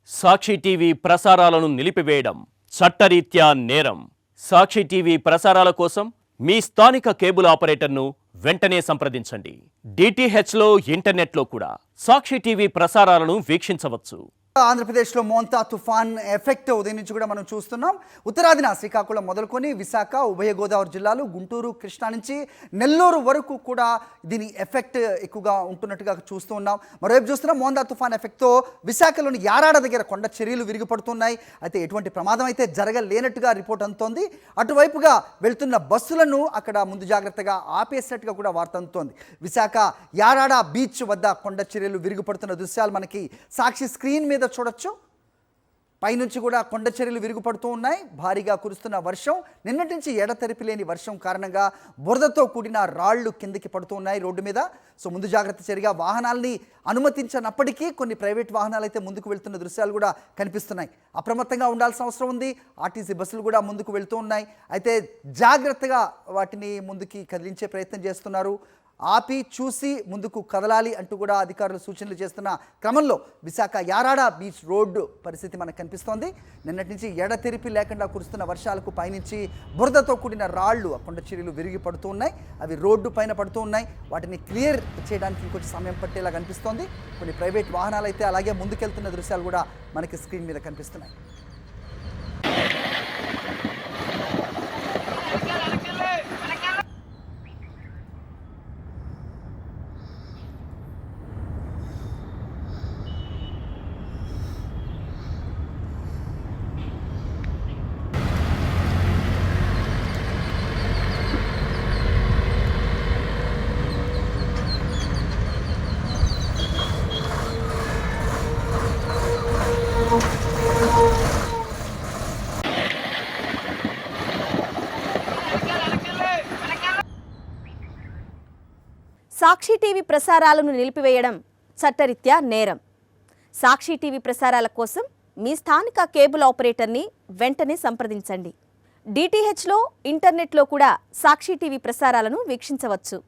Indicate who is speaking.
Speaker 1: సాక్షి TV ప్రసారాలను నిలిపివేయడం చట్టరీత్యా నేరం. సాక్షి టీవీ ప్రసారాల కోసం మీ స్థానిక కేబుల్ ఆపరేటర్ను వెంటనే సంప్రదించండి. డిటిహెచ్లో ఇంటర్నెట్లో కూడా సాక్షి టీవీ ప్రసారాలను వీక్షించవచ్చు.
Speaker 2: ఆంధ్రప్రదేశ్లో మోంతా తుఫాన్ ఎఫెక్ట్ ఉదయం నుంచి కూడా మనం చూస్తున్నాం. ఉత్తరాదిన శ్రీకాకుళం మొదలుకొని విశాఖ, ఉభయ గోదావరి జిల్లాలు, గుంటూరు, కృష్ణా నుంచి నెల్లూరు వరకు కూడా దీని ఎఫెక్ట్ ఎక్కువగా ఉంటున్నట్టుగా చూస్తూ ఉన్నాం. మరోవైపు చూస్తున్నాం మోంతా తుఫాన్ ఎఫెక్ట్తో విశాఖలోని యారాడ దగ్గర కొండ చర్యలు విరిగిపడుతున్నాయి. అయితే ఎటువంటి ప్రమాదం అయితే జరగలేనట్టుగా రిపోర్ట్ అందుతోంది. అటువైపుగా వెళ్తున్న బస్సులను అక్కడ ముందు జాగ్రత్తగా ఆపేసినట్టుగా కూడా వార్త అందుతోంది. విశాఖ యారాడ బీచ్ వద్ద కొండ చర్యలు విరిగిపడుతున్న దృశ్యాలు మనకి సాక్షి స్క్రీన్ మీద చూడొచ్చు. పైనుంచి కూడా కొండ చర్యలు విరుగుపడుతూ ఉన్నాయి. భారీగా కురుస్తున్న వర్షం, నిన్నటి నుంచి ఎడతెరిపి లేని వర్షం కారణంగా బురదతో కూడిన రాళ్లు కిందకి పడుతూ ఉన్నాయి రోడ్డు మీద. సో ముందు జాగ్రత్త చర్యగా వాహనాల్ని అనుమతించినప్పటికీ కొన్ని ప్రైవేట్ వాహనాలు అయితే ముందుకు వెళ్తున్న దృశ్యాలు కూడా కనిపిస్తున్నాయి. అప్రమత్తంగా ఉండాల్సిన అవసరం ఉంది. ఆర్టీసీ బస్సులు కూడా ముందుకు వెళ్తూ ఉన్నాయి. అయితే జాగ్రత్తగా వాటిని ముందుకి కదిలించే ప్రయత్నం చేస్తున్నారు. ఆపి చూసి ముందుకు కదలాలి అంటూ కూడా అధికారులు సూచనలు చేస్తున్న క్రమంలో విశాఖ యారాడ బీచ్ రోడ్డు పరిస్థితి మనకు కనిపిస్తోంది. నిన్నటి నుంచి ఎడతెరిపి లేకుండా కురుస్తున్న వర్షాలకు పైనుంచి బురదతో కూడిన రాళ్లు కొండ చర్యలు విరిగి పడుతూ ఉన్నాయి. అవి రోడ్డు పైన పడుతూ ఉన్నాయి. వాటిని క్లియర్ చేయడానికి ఇంకొంచెం సమయం పట్టేలా కనిపిస్తోంది. కొన్ని ప్రైవేట్ వాహనాలు అయితే అలాగే ముందుకెళ్తున్న దృశ్యాలు కూడా మనకి స్క్రీన్ మీద కనిపిస్తున్నాయి.
Speaker 3: సాక్షి టీవీ ప్రసారాలను నిలిపివేయడం చట్టరీత్యా నేరం. సాక్షి టీవీ ప్రసారాల కోసం మీ స్థానిక కేబుల్ ఆపరేటర్ని వెంటనే సంప్రదించండి. డిటిహెచ్లో ఇంటర్నెట్లో కూడా సాక్షి టీవీ ప్రసారాలను వీక్షించవచ్చు.